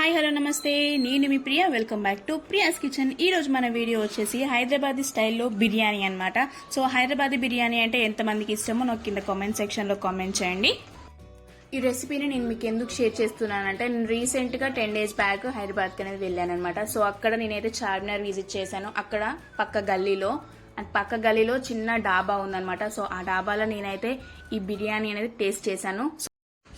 Hi hello నమస్తే, నేను మీ Priya. Welcome back to Priya's kitchen. ఈ రోజు మన వీడియో వచ్చేసి హైదరాబాదీ స్టైల్లో బిర్యానీ అన్నమాట. సో హైదరాబాదీ బిర్యానీ అంటే ఎంతమందికి ఇష్టమో నాకు కింద కామెంట్ సెక్షన్లో కామెంట్ చేయండి. ఈ రెసిపీని నేను మీకు ఎందుకు షేర్ చేస్తున్నానంటే, నేను రీసెంట్గా 10 days బ్యాక్ హైదరాబాద్కి అనేది వెళ్ళాను అనమాట. సో అక్కడ నేనైతే చార్మినార్ విజిట్ చేశాను. అక్కడ పక్క గల్లీలో చిన్న డాబా ఉందన్నమాట. సో ఆ డాబాలో నేనైతే ఈ బిర్యానీ అనేది టేస్ట్ చేశాను.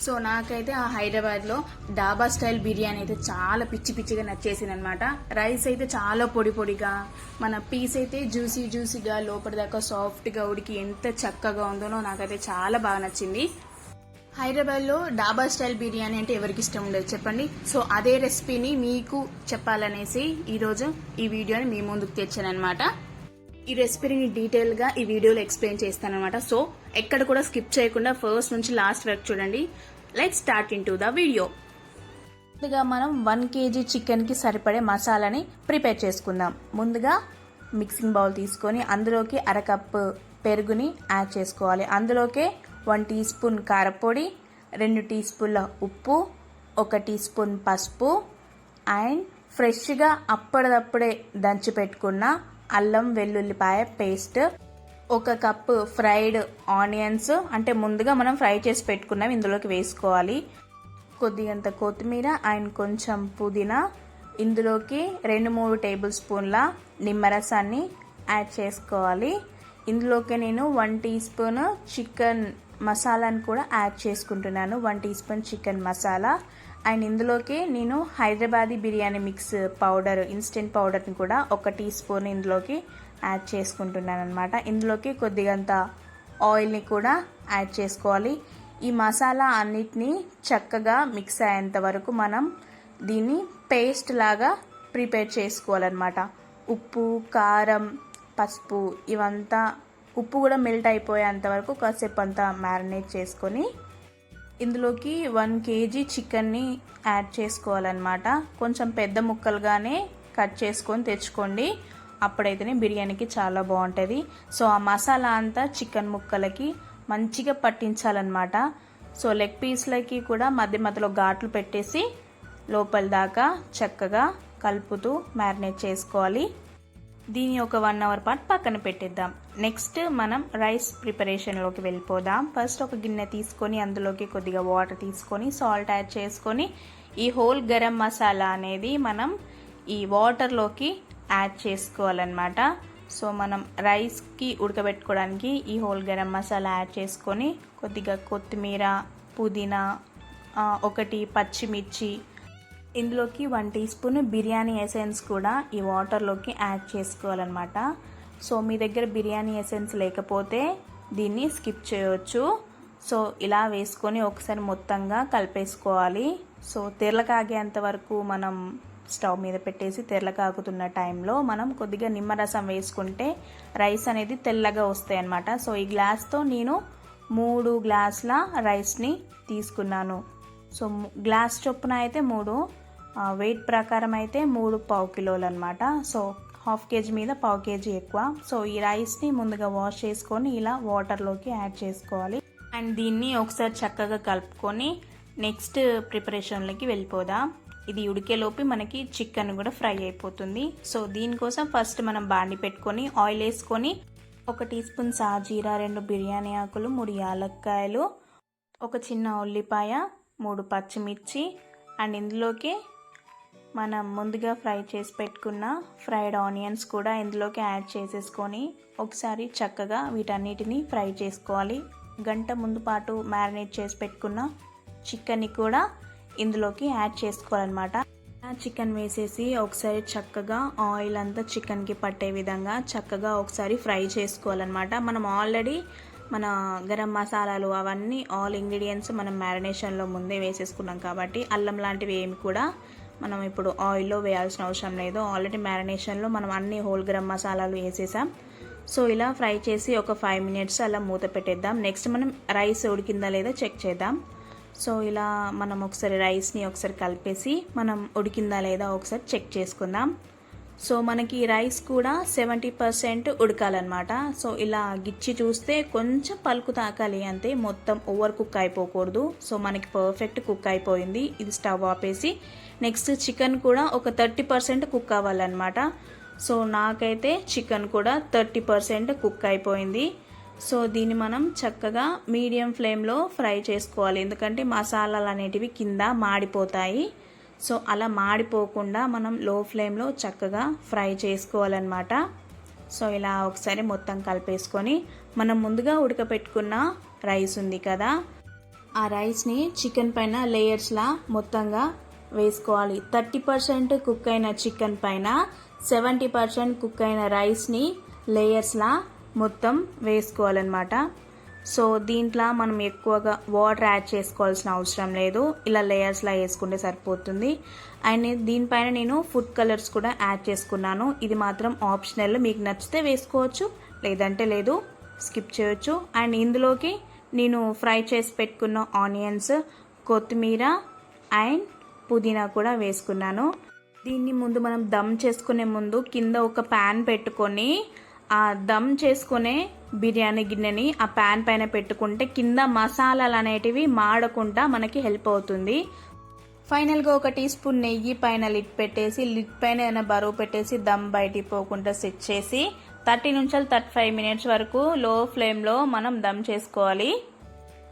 సో నాకైతే ఆ హైదరాబాద్లో డాబా స్టైల్ బిర్యానీ అయితే చాలా పిచ్చిగా నచ్చేసింది అనమాట. రైస్ అయితే చాలా పొడిగా, మన పీస్ అయితే జ్యూసీగా లోపలిదాకా సాఫ్ట్గా ఉడికి ఎంత చక్కగా ఉందో నాకైతే చాలా బాగా నచ్చింది. హైదరాబాద్లో డాబా స్టైల్ బిర్యానీ అంటే ఎవరికి ఇష్టం ఉండదు చెప్పండి. సో అదే రెసిపీని మీకు చెప్పాలనేసి ఈరోజు ఈ వీడియోని మీ ముందుకు తెచ్చాను అనమాట. ఈ రెసిపీని డీటెయిల్గా ఈ వీడియోలో ఎక్స్ప్లెయిన్ చేస్తానమాట. సో ఎక్కడ కూడా స్కిప్ చేయకుండా ఫస్ట్ నుంచి లాస్ట్ వరకు చూడండి. Let's start in to the video. ముందుగా మనం 1 kg చికెన్కి సరిపడే మసాలాని ప్రిపేర్ చేసుకుందాం. ముందుగా మిక్సింగ్ బౌల్ తీసుకొని అందులోకి 1/2 కప్పు పెరుగుని యాడ్ చేసుకోవాలి. అందులోకి 1 టీ స్పూన్ కారపొడి, 2 టీ స్పూన్ల ఉప్పు, 1 టీ స్పూన్ పసుపు అండ్ ఫ్రెష్గా అప్పటిదప్పుడే దంచి పెట్టుకున్న అల్లం వెల్లుల్లిపాయ పేస్ట్, 1 కప్పు ఫ్రైడ్ ఆనియన్స్ అంటే ముందుగా మనం ఫ్రై చేసి పెట్టుకున్నాం ఇందులోకి వేసుకోవాలి. కొద్దిగంత కొత్తిమీర అండ్ కొంచెం పుదీనా. ఇందులోకి 2-3 టేబుల్ స్పూన్ల నిమ్మరసాన్ని యాడ్ చేసుకోవాలి. ఇందులోకి నేను 1 టీ స్పూన్ చికెన్ మసాలాను కూడా యాడ్ చేసుకుంటున్నాను. 1 teaspoon chicken masala and ఇందులోకి నేను Hyderabadi biryani mix powder, instant పౌడర్ని కూడా 1 టీ స్పూన్ ఇందులోకి యాడ్ చేసుకుంటున్నాను అనమాట. ఇందులోకి కొద్దిగంత ఆయిల్ని కూడా యాడ్ చేసుకోవాలి. ఈ మసాలా అన్నిటినీ చక్కగా మిక్స్ అయ్యేంత వరకు మనం దీన్ని పేస్ట్ లాగా ప్రిపేర్ చేసుకోవాలన్నమాట. ఉప్పు, కారం, పసుపు ఇవంతా, ఉప్పు కూడా మెల్ట్ అయిపోయేంత వరకు కాసేపు అంతా మ్యారినేట్ చేసుకొని ఇందులోకి 1 kg చికెన్ని యాడ్ చేసుకోవాలన్నమాట. కొంచెం పెద్ద ముక్కలుగానే కట్ చేసుకొని తెచ్చుకోండి, అప్పుడైతేనే బిర్యానీకి చాలా బాగుంటుంది. సో ఆ మసాలా అంతా చికెన్ ముక్కలకి మంచిగా పట్టించాలన్నమాట. సో లెగ్ పీస్లకి కూడా మధ్యలో ఘాట్లు పెట్టేసి లోపల దాకా చక్కగా కలుపుతూ మ్యారినేట్ చేసుకోవాలి. దీన్ని ఒక 1 hour పాటు పక్కన పెట్టేద్దాం. నెక్స్ట్ మనం రైస్ ప్రిపరేషన్లోకి వెళ్ళిపోదాం. ఫస్ట్ ఒక గిన్నె తీసుకొని అందులోకి కొద్దిగా వాటర్ తీసుకొని సాల్ట్ యాడ్ చేసుకొని ఈ హోల్ గరం మసాలా అనేది మనం ఈ వాటర్లోకి యాడ్ చేసుకోవాలన్నమాట. సో మనం రైస్కి ఉడకబెట్టుకోవడానికి ఈ హోల్ గరం మసాలా యాడ్ చేసుకొని కొద్దిగా కొత్తిమీర, పుదీనా, 1 పచ్చిమిర్చి, ఇందులోకి 1 టీ స్పూన్ బిర్యానీ ఎసెన్స్ కూడా ఈ వాటర్లోకి యాడ్ చేసుకోవాలన్నమాట. సో మీ దగ్గర బిర్యానీ ఎసెన్స్ లేకపోతే దీన్ని స్కిప్ చేయవచ్చు. సో ఇలా వేసుకొని ఒకసారి మొత్తంగా కలిపేసుకోవాలి. సో తెరలకాగేంత వరకు మనం స్టవ్ మీద పెట్టేసి తెరలకాగుతున్న టైంలో మనం కొద్దిగా నిమ్మరసం వేసుకుంటే రైస్ అనేది తెల్లగా వస్తాయి అన్నమాట. సో ఈ గ్లాస్తో నేను 3 గ్లాసుల రైస్ని తీసుకున్నాను. సో గ్లాస్ చొప్పున అయితే 3, వెయిట్ ప్రకారం అయితే 3 పావు కిలోలు అనమాట. సో 1/2 kg మీద పావు kg ఎక్కువ. సో ఈ రైస్ని ముందుగా వాష్ చేసుకొని ఇలా వాటర్లోకి యాడ్ చేసుకోవాలి. అండ్ దీన్ని ఒకసారి చక్కగా కలుపుకొని నెక్స్ట్ ప్రిపరేషన్లోకి వెళ్ళిపోదాం. ఇది ఉడికేలోపు మనకి చికెన్ కూడా ఫ్రై అయిపోతుంది. సో దీనికోసం ఫస్ట్ మనం బాండి పెట్టుకొని ఆయిల్ వేసుకొని 1 టీ స్పూన్ సాజీరా, 2 బిర్యానీ ఆకులు, 3 యాలక్కాయలు, 1 చిన్న ఉల్లిపాయ, 3 పచ్చిమిర్చి అండ్ ఇందులోకి మనం ముందుగా ఫ్రై చేసి పెట్టుకున్న ఫ్రైడ్ ఆనియన్స్ కూడా ఇందులోకి యాడ్ చేసేసుకొని ఒకసారి చక్కగా వీటన్నిటిని ఫ్రై చేసుకోవాలి. గంట ముందు పాటు మ్యారినేట్ చేసి పెట్టుకున్న చికెన్ని కూడా ఇందులోకి యాడ్ చేసుకోవాలన్నమాట. చికెన్ వేసేసి ఒకసారి చక్కగా ఆయిల్ అంతా చికెన్కి పట్టే విధంగా చక్కగా ఒకసారి ఫ్రై చేసుకోవాలన్నమాట. మనం ఆల్రెడీ మన గరం మసాలాలు అవన్నీ ఆల్ ఇంగ్రీడియంట్స్ మనం మ్యారినేషన్లో ముందే వేసేసుకున్నాం కాబట్టి అల్లం లాంటివి ఏమి కూడా మనం ఇప్పుడు ఆయిల్లో వేయాల్సిన అవసరం లేదు. ఆల్రెడీ మ్యారినేషన్లో మనం అన్ని హోల్ గరం మసాలాలు వేసేసాం. సో ఇలా ఫ్రై చేసి ఒక 5 minutes అలా మూత పెట్టేద్దాం. నెక్స్ట్ మనం రైస్ ఉడికిందా లేదా చెక్ చేద్దాం. సో ఇలా మనం ఒకసారి రైస్ని ఒకసారి కలిపేసి మనం ఉడికిందా లేదా ఒకసారి చెక్ చేసుకుందాం. సో మనకి రైస్ కూడా 70% ఉడకాలన్నమాట. సో ఇలా గిచ్చి చూస్తే కొంచెం పలుకు తాకాలి అంతే, మొత్తం ఓవర్ కుక్ అయిపోకూడదు. సో మనకి పర్ఫెక్ట్ కుక్ అయిపోయింది. ఇది స్టవ్ ఆపేసి నెక్స్ట్ చికెన్ కూడా ఒక 30% కుక్ అవ్వాలన్నమాట. సో నాకైతే చికెన్ కూడా 30% కుక్ అయిపోయింది. సో దీన్ని మనం చక్కగా మీడియం ఫ్లేమ్లో ఫ్రై చేసుకోవాలి, ఎందుకంటే మసాలాలు అనేటివి కింద మాడిపోతాయి. సో అలా మాడిపోకుండా మనం లో ఫ్లేమ్లో చక్కగా ఫ్రై చేసుకోవాలన్నమాట. సో ఇలా ఒకసారి మొత్తం కలిపేసుకొని మనం ముందుగా ఉడకపెట్టుకున్న రైస్ ఉంది కదా, ఆ రైస్ని చికెన్ పైన లేయర్స్లా మొత్తంగా వేసుకోవాలి. 30% కుక్ అయిన చికెన్ పైన 70% కుక్ అయిన రైస్ని లేయర్స్లా మొత్తం వేసుకోవాలన్నమాట. సో దీంట్లో మనం ఎక్కువగా వాటర్ యాడ్ చేసుకోవాల్సిన అవసరం లేదు, ఇలా లేయర్స్లా వేసుకుంటే సరిపోతుంది. అండ్ దీనిపైన నేను ఫుడ్ కలర్స్ కూడా యాడ్ చేసుకున్నాను. ఇది మాత్రం ఆప్షనల్, మీకు నచ్చితే వేసుకోవచ్చు, లేదంటే లేదు, స్కిప్ చేయొచ్చు. అండ్ ఇందులోకి నేను ఫ్రై చేసి పెట్టుకున్న ఆనియన్స్, కొత్తిమీర అండ్ పుదీనా కూడా వేసుకున్నాను. దీన్ని ముందు మనం దమ్ చేసుకునే ముందు కింద ఒక ప్యాన్ పెట్టుకొని ఆ దమ్ చేసుకునే బిర్యానీ గిన్నెని ఆ ప్యాన్ పైన పెట్టుకుంటే కింద మసాలాలు అనేటివి మాడకుండా మనకి హెల్ప్ అవుతుంది. ఫైనల్గా ఒక టీ స్పూన్ నెయ్యి పైన లిడ్ పెట్టేసి, లిడ్ పైన ఏమైనా బరువు పెట్టేసి దమ్ బయటికి పోకుండా సెట్ చేసి 30 నుంచి 35 మినిట్స్ వరకు లో ఫ్లేమ్లో మనం దమ్ చేసుకోవాలి.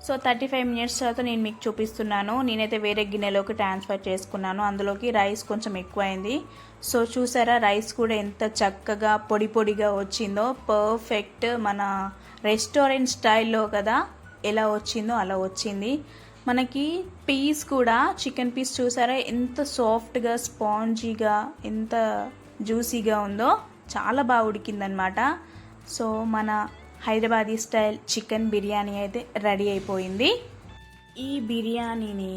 సో 35 మినిట్స్ తర్వాత నేను మీకు చూపిస్తున్నాను. నేనైతే వేరే గిన్నెలోకి ట్రాన్స్ఫర్ చేసుకున్నాను, అందులోకి రైస్ కొంచెం ఎక్కువైంది. సో చూసారా రైస్ కూడా ఎంత చక్కగా పొడి పొడిగా వచ్చిందో, పర్ఫెక్ట్ మన రెస్టారెంట్ స్టైల్లో కదా ఎలా వచ్చిందో అలా వచ్చింది. మనకి పీస్ కూడా చికెన్ పీస్ చూసారా ఎంత సాఫ్ట్గా స్పాంజీగా ఎంత జ్యూసీగా ఉందో, చాలా బాగా ఉడికిందనమాట. సో మన హైదరాబాదీ స్టైల్ చికెన్ బిర్యానీ అయితే రెడీ అయిపోయింది. ఈ బిర్యానీని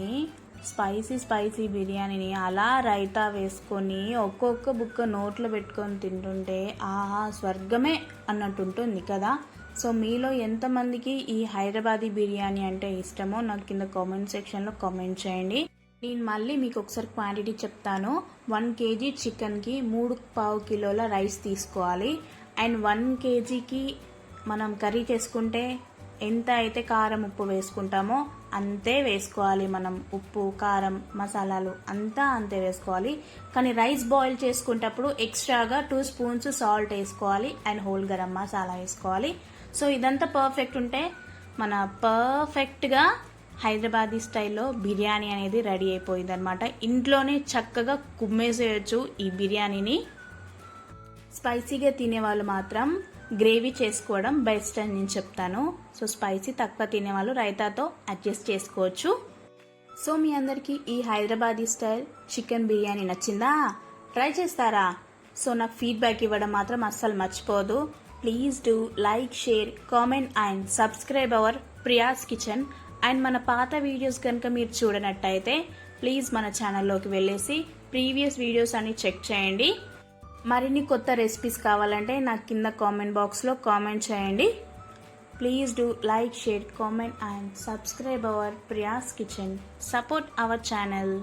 స్పైసీ బిర్యానీని అలా రైతా వేసుకొని ఒక్కొక్క బుక్క నోట్లో పెట్టుకొని తింటుంటే ఆహా స్వర్గమే అన్నట్టు ఉంటుంది కదా. సో మీలో ఎంతమందికి ఈ హైదరాబాదీ బిర్యానీ అంటే ఇష్టమో నాకు కింద కామెంట్ సెక్షన్లో కామెంట్ చేయండి. నేను మళ్ళీ మీకు ఒకసారి క్వాంటిటీ చెప్తాను. 1 kg చికెన్కి 3.25 కిలోల రైస్ తీసుకోవాలి. అండ్ 1 kgకి మనం కర్రీ చేసుకుంటే ఎంత అయితే కారం ఉప్పు వేసుకుంటామో అంతే వేసుకోవాలి. మనం ఉప్పు కారం మసాలాలు అంతా అంతే వేసుకోవాలి. కానీ రైస్ బాయిల్ చేసుకునేటప్పుడు ఎక్స్ట్రాగా 2 స్పూన్స్ సాల్ట్ వేసుకోవాలి అండ్ హోల్ గరం మసాలా వేసుకోవాలి. సో ఇదంతా పర్ఫెక్ట్ ఉంటే మన పర్ఫెక్ట్గా హైదరాబాదీ స్టైల్లో బిర్యానీ అనేది రెడీ అయిపోయింది అనమాట. ఇంట్లోనే చక్కగా కుమ్మేసేయచ్చు ఈ బిర్యానీని. స్పైసీగా తినేవాళ్ళు మాత్రం గ్రేవీ చేసుకోవడం బెస్ట్ అని నేను చెప్తాను. సో స్పైసీ తక్కువ తినేవాళ్ళు రైతాతో అడ్జస్ట్ చేసుకోవచ్చు. సో మీ అందరికీ ఈ హైదరాబాదీ స్టైల్ చికెన్ బిర్యానీ నచ్చిందా? ట్రై చేస్తారా? సో నాకు ఫీడ్బ్యాక్ ఇవ్వడం మాత్రం అస్సలు మర్చిపోదు. Please do like, share, comment and subscribe our Priya's kitchen. And మన పాత వీడియోస్ కనుక మీరు చూడనట్టయితే ప్లీజ్ మన ఛానల్లోకి వెళ్ళేసి ప్రీవియస్ వీడియోస్ అన్ని చెక్ చేయండి. మరిన్ని కొత్త రెసిపీస్ కావాలంటే నాకు కింద కామెంట్ బాక్స్లో కామెంట్ చేయండి. Please do like, share, comment and subscribe our Priya's kitchen. Support our channel.